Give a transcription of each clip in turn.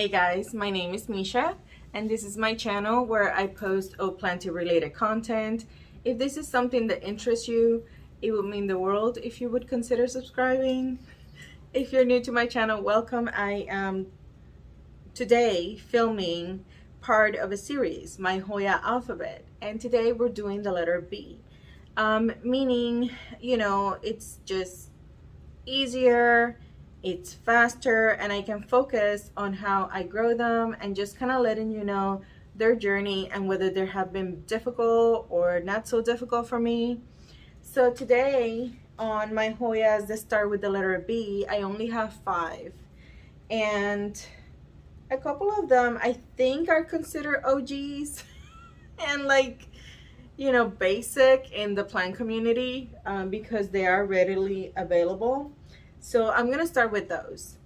Hey guys, my name is Misha and this is my channel where I post all planting related content. If this is something that interests you, it would mean the world if you would consider subscribing. If you're new to my channel, welcome. I am today filming part of a series, My Hoya Alphabet, and today we're doing the letter B. Meaning, it's just easier, it's faster, and I can focus on how I grow them and just kind of letting you know their journey and whether they have been difficult or not so difficult for me. So today on my Hoyas that start with the letter B, I only have 5, and a couple of them I think are considered OGs and basic in the plant community because they are readily available. So I'm gonna start with those.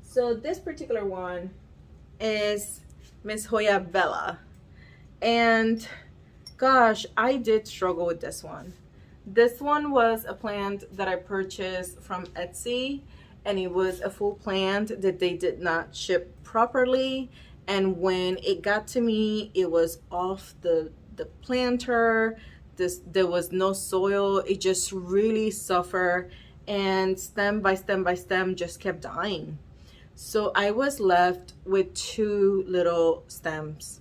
So this particular one is Miss Hoya Bella, and gosh, I did struggle with this one. This one was a plant that I purchased from Etsy, and it was a full plant that they did not ship properly, and when it got to me, it was off the planter. There was no soil. It just really suffered, and stem by stem by stem just kept dying. So I was left with 2 little stems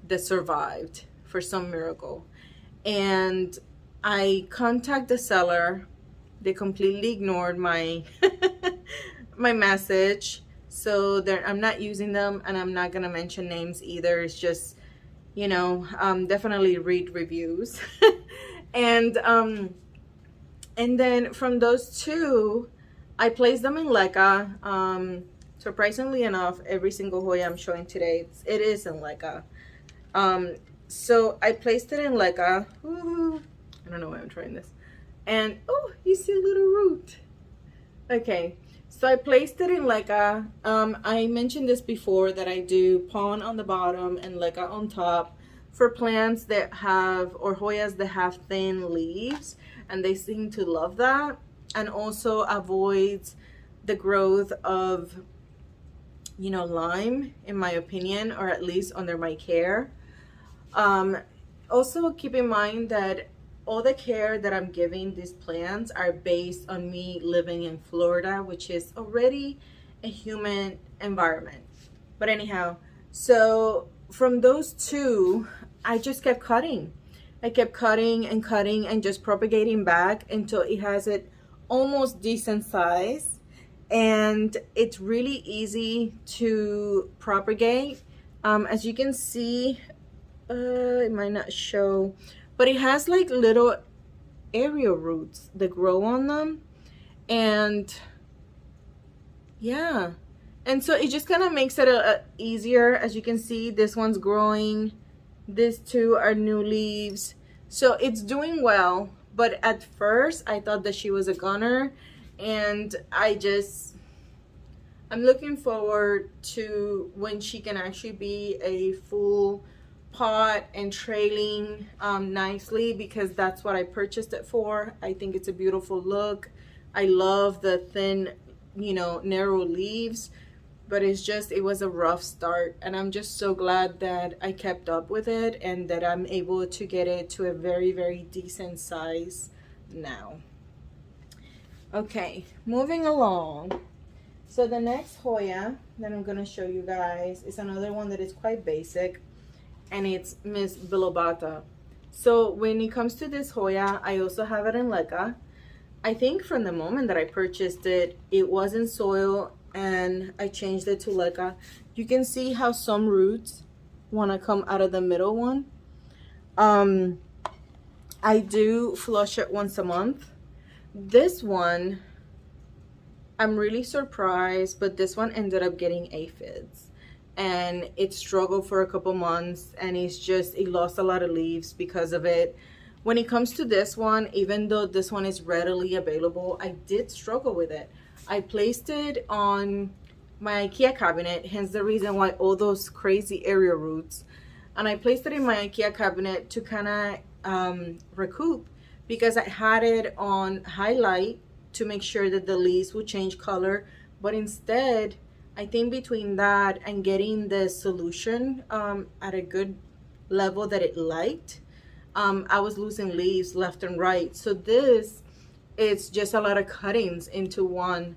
that survived for some miracle, and I contacted the seller. They completely ignored my my message, so I'm not using them, and I'm not gonna mention names either. It's just, definitely read reviews. And then from those 2, I placed them in leca. Surprisingly enough, every single Hoya I'm showing today, it is in leca. So I placed it in leca. Ooh, I don't know why I'm trying this. And oh, you see a little root. Okay, so I placed it in leca. I mentioned this before that I do pon on the bottom and leca on top for plants that have, or Hoyas that have thin leaves, and they seem to love that, and also avoids the growth of Lyme, in my opinion, or at least under my care. Also keep in mind that all the care that I'm giving these plants are based on me living in Florida, which is already a humid environment. But anyhow, so from those 2, I just kept cutting. I kept cutting and cutting and just propagating back until it has it almost decent size. And it's really easy to propagate. As you can see, it might not show, but it has like little aerial roots that grow on them. And yeah, and so it just kind of makes it easier. As you can see, this one's growing. These 2 are new leaves. So it's doing well, but at first I thought that she was a goner, and I'm looking forward to when she can actually be a full pot and trailing nicely, because that's what I purchased it for. I think it's a beautiful look. I love the thin, narrow leaves, but it was a rough start, and I'm just so glad that I kept up with it and that I'm able to get it to a very, very decent size now. Okay, moving along. So the next Hoya that I'm gonna show you guys is another one that is quite basic, and it's Miss Bellobata. So when it comes to this Hoya, I also have it in leca. I think from the moment that I purchased it, it was in soil, and I changed it to leca. You can see how some roots want to come out of the middle one. I do flush it once a month. This one, I'm really surprised, but this one ended up getting aphids, and it struggled for a couple months, and it lost a lot of leaves because of it. When it comes to this one, even though this one is readily available, I did struggle with it. I placed it on my IKEA cabinet, hence the reason why all those crazy area roots. And I placed it in my IKEA cabinet to kind of recoup, because I had it on highlight to make sure that the leaves would change color, but instead I think between that and getting the solution at a good level that it liked, I was losing leaves left and right. So this, it's just a lot of cuttings into one.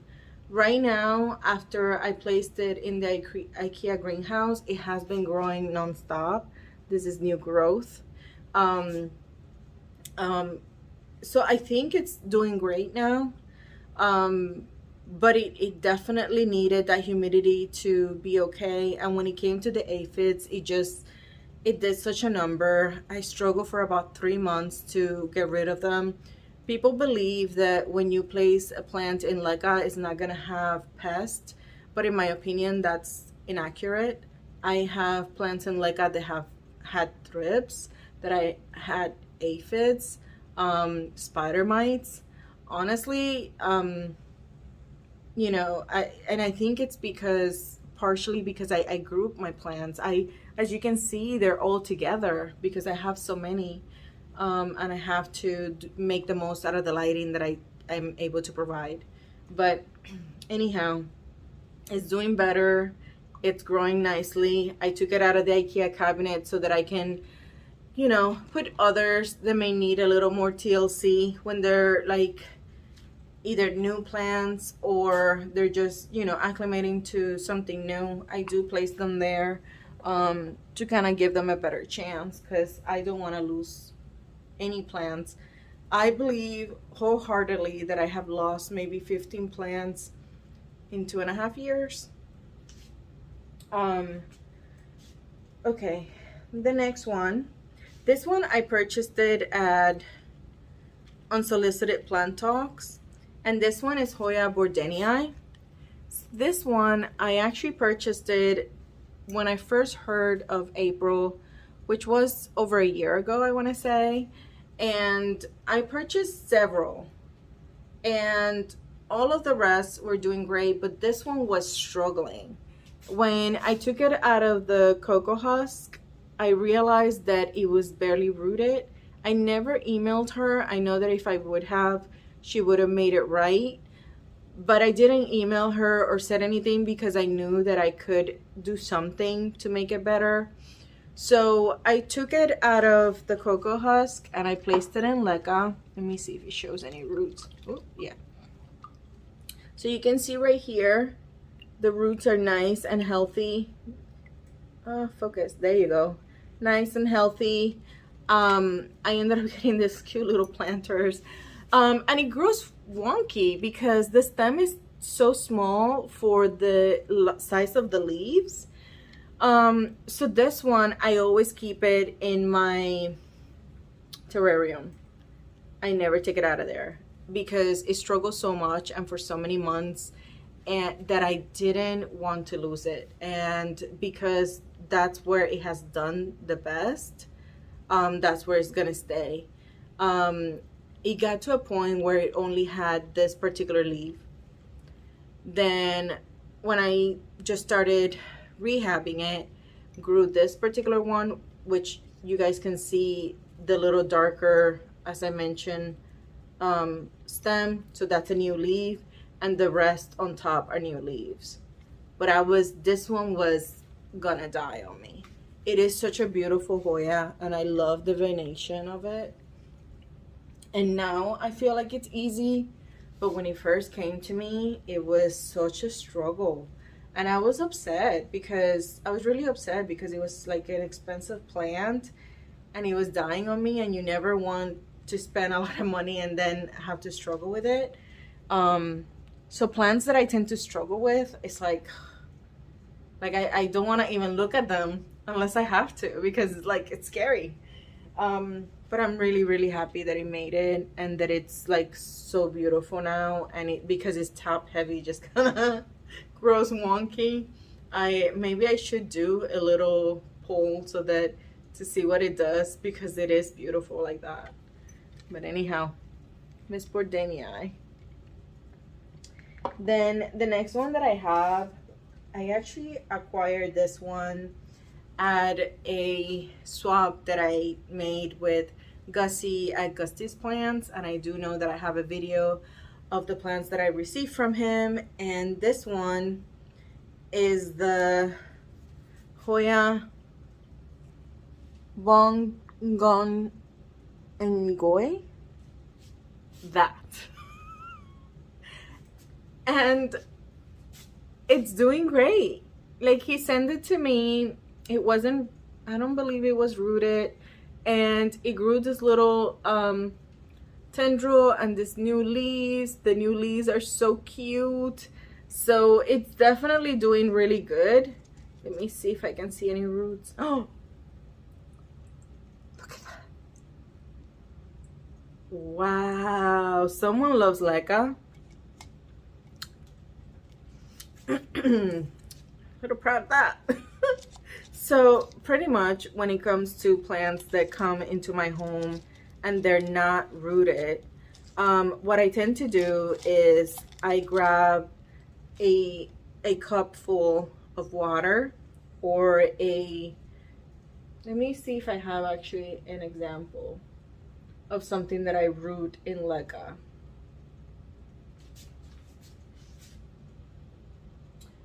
Right now, after I placed it in the IKEA greenhouse, it has been growing nonstop. This is new growth. Um, so I think it's doing great now. But it definitely needed that humidity to be okay. And when it came to the aphids, it did such a number. I struggled for about 3 months to get rid of them. People believe that when you place a plant in leca, it's not gonna have pests, but in my opinion, that's inaccurate. I have plants in leca that have had thrips, that I had aphids, spider mites. Honestly, you know, I think it's because partially because I group my plants. As you can see, they're all together because I have so many, and I have to make the most out of the lighting that I'm able to provide. But anyhow, it's doing better. It's growing nicely. I took it out of the IKEA cabinet so that I can, you know, put others that may need a little more TLC when they're like either new plants or they're just, you know, acclimating to something new. I do place them there to kind of give them a better chance because I don't want to lose any plants. I believe wholeheartedly that I have lost maybe 15 plants in 2.5 years. Okay, the next one. This one I purchased it at Unsolicited Plant Talks. And this one is Hoya Bordenii. This one, I actually purchased it when I first heard of April, which was over a year ago, I want to say. And I purchased several. And all of the rest were doing great, but this one was struggling. When I took it out of the cocoa husk, I realized that it was barely rooted. I never emailed her. I know that if I would have, she would have made it right, but I didn't email her or said anything because I knew that I could do something to make it better. So I took it out of the cocoa husk and I placed it in leca. Let me see if it shows any roots. Oh, yeah. So you can see right here, the roots are nice and healthy. Focus, there you go. Nice and healthy. I ended up getting this cute little planters. And it grows wonky because the stem is so small for the size of the leaves. So this one, I always keep it in my terrarium. I never take it out of there because it struggles so much and for so many months, and that I didn't want to lose it. And because that's where it has done the best, that's where it's gonna stay. It got to a point where it only had this particular leaf. Then when I just started rehabbing it, grew this particular one, which you guys can see the little darker, as I mentioned, stem. So that's a new leaf, and the rest on top are new leaves. But this one was gonna die on me. It is such a beautiful Hoya, and I love the venation of it. And now I feel like it's easy, but when it first came to me, it was such a struggle. And I was upset because I was really upset because it was like an expensive plant and it was dying on me, and you never want to spend a lot of money and then have to struggle with it. So plants that I tend to struggle with, it's like I don't want to even look at them unless I have to, because like it's scary. But I'm really happy that it made it and that it's like so beautiful now, and because it's top heavy, just kind of grows wonky. Maybe I should do a little poll so that to see what it does, because it is beautiful like that. But anyhow, Miss Bordenii. Then the next one that I have, I actually acquired this one at a swap that I made with Gussie at Gussie's Plants, and I do know that I have a video of the plants that I received from him. And this one is the Hoya Wong, Gong, and Goy. That. And it's doing great. Like, he sent it to me. It wasn't, I don't believe it was rooted, and it grew this little tendril and this new leaves. The new leaves are so cute. So it's definitely doing really good. Let me see if I can see any roots. Oh, look at that. Wow, someone loves leca. Little proud of that. So pretty much when it comes to plants that come into my home and they're not rooted, what I tend to do is I grab a cup full of water, or let me see if I have actually an example of something that I root in leca.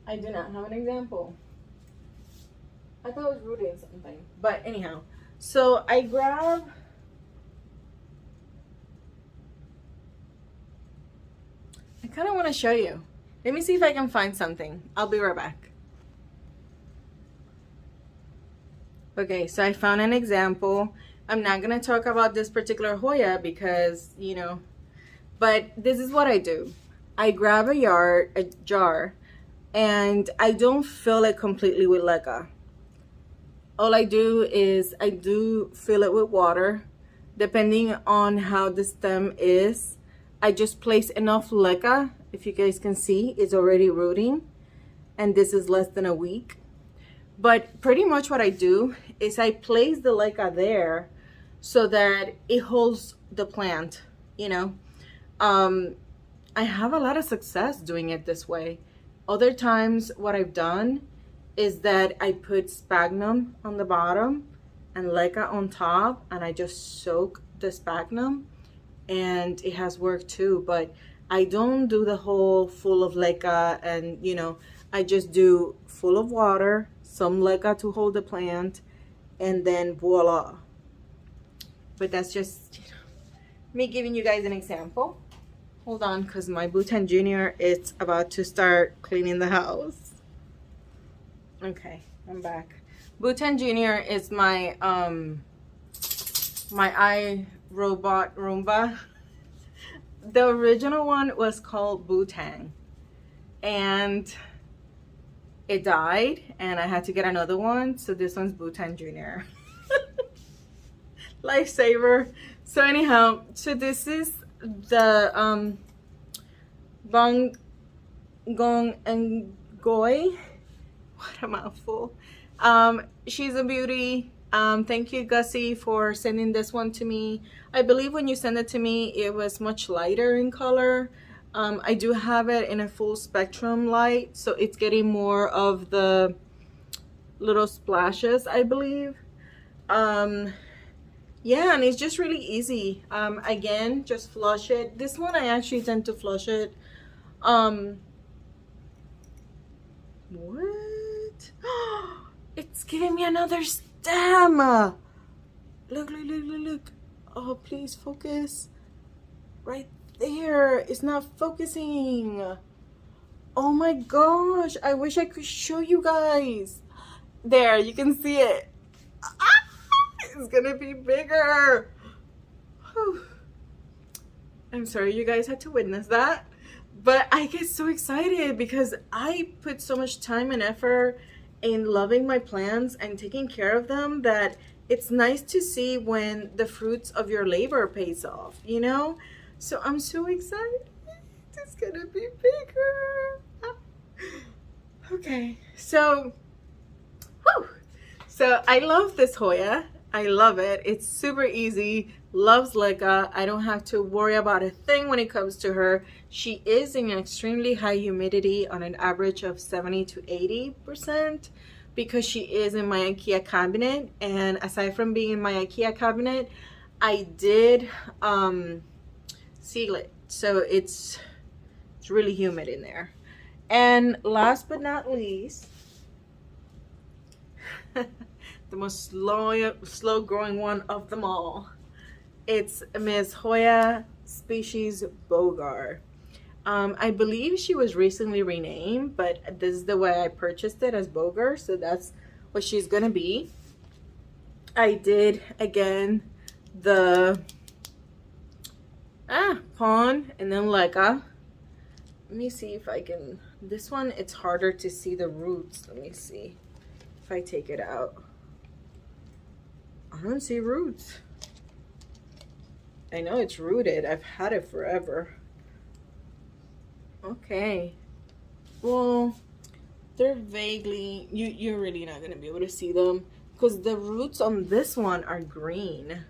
I do not have an example. I thought it was rooted in something. But anyhow, so I grab I kind of want to show you. Let me see if I can find something. I'll be right back. Okay, so I found an example. I'm not going to talk about this particular Hoya because, you know, but this is what I do. I grab a jar, and I don't fill it completely with leca. All I do is I do fill it with water. Depending on how the stem is, I just place enough leca. If you guys can see, it's already rooting, and this is less than a week. But pretty much what I do is I place the leca there so that it holds the plant, you know. I have a lot of success doing it this way. Other times what I've done is that I put sphagnum on the bottom and leca on top, and I just soak the sphagnum, and it has worked too. But I don't do the whole full of leca, and you know, I just do full of water, some leca to hold the plant, and then voila. But that's just, you know, me giving you guys an example. Hold on, because my Bhutan Junior is about to start cleaning the house. Okay, I'm back. Bhutan Junior is my my iRobot Roomba. The original one was called Bhutan, and it died, and I had to get another one. So this one's Bhutan Junior. Lifesaver. So anyhow, so this is the Bong, Gong, and Goy. What a mouthful. She's a beauty. Thank you, Gussie, for sending this one to me. I believe when you sent it to me, it was much lighter in color. I do have it in a full spectrum light, so it's getting more of the little splashes, I believe. Yeah, and it's just really easy. Again, just flush it. This one I actually tend to flush it. What? It's giving me another stem. Look, look, look, look, look. Oh, please focus. Right there. It's not focusing. Oh my gosh. I wish I could show you guys. There, you can see it. Ah, it's gonna be bigger. Whew. I'm sorry you guys had to witness that. But I get so excited because I put so much time and effort in loving my plants and taking care of them that it's nice to see when the fruits of your labor pays off, you know? So I'm so excited. It's gonna be bigger. Okay, so, whew. So I love this Hoya. I love it. It's super easy. Loves leca. I don't have to worry about a thing when it comes to her. She is in extremely high humidity on an average of 70 to 80% because she is in my IKEA cabinet. And aside from being in my IKEA cabinet, I did seal it. So it's really humid in there. And last but not least, the most slow growing one of them all. It's Miss Hoya species bogar. I believe she was recently renamed, but this is the way I purchased it, as bogar, so that's what she's gonna be. I did again the pawn and then leca. Let me see if I can. This one, it's harder to see the roots. Let me see if I take it out. I don't see roots. I know it's rooted. I've had it forever. Okay. Well, they're vaguely, you're really not gonna be able to see them because the roots on this one are green.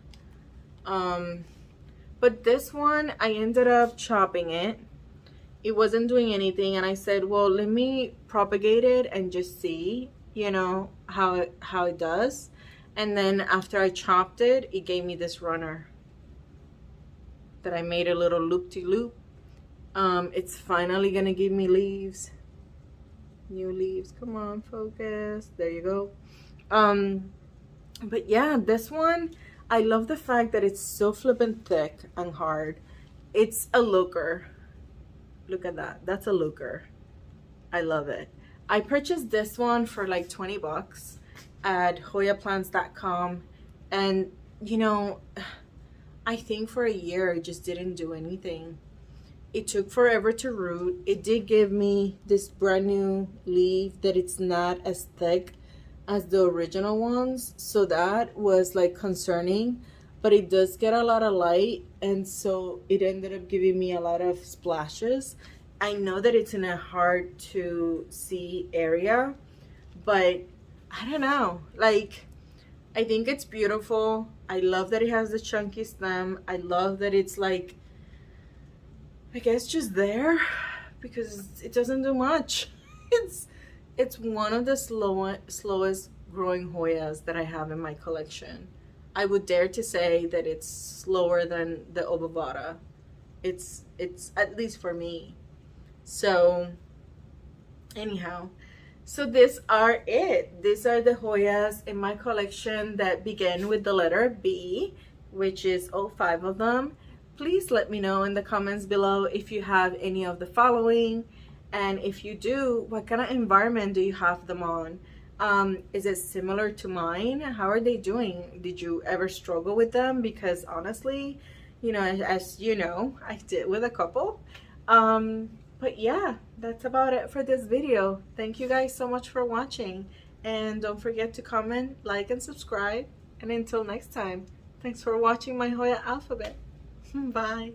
But this one, I ended up chopping it. It wasn't doing anything, and I said, well, let me propagate it and just see, you know, how it does. And then after I chopped it, it gave me this runner that I made a little loop-de-loop. It's finally gonna give me leaves, new leaves. Come on, focus. There you go. But yeah, this one, I love the fact that it's so flippin' thick and hard. It's a looker. Look at that. That's a looker. I love it. I purchased this one for like 20 bucks at hoyaplants.com, and you know, I think for a year it just didn't do anything. It took forever to root. It did give me this brand new leaf that it's not as thick as the original ones, so that was like concerning, but it does get a lot of light, and so it ended up giving me a lot of splashes. I know that it's in a hard to see area, but I don't know, like, I think it's beautiful. I love that it has the chunky stem. I love that it's like, I guess, just there because it doesn't do much. It's one of the slowest growing Hoyas that I have in my collection. I would dare to say that it's slower than the Bellobata. It's at least for me. So anyhow, so these are it. These are the Hoyas in my collection that begin with the letter B, which is all 5 of them. Please let me know in the comments below if you have any of the following, and if you do, what kind of environment do you have them on? Is it similar to mine? How are they doing? Did you ever struggle with them? Because honestly, you know, as you know, I did with a couple. But yeah, that's about it for this video. Thank you guys so much for watching, and don't forget to comment, like, and subscribe. And until next time, thanks for watching my Hoya alphabet. Bye.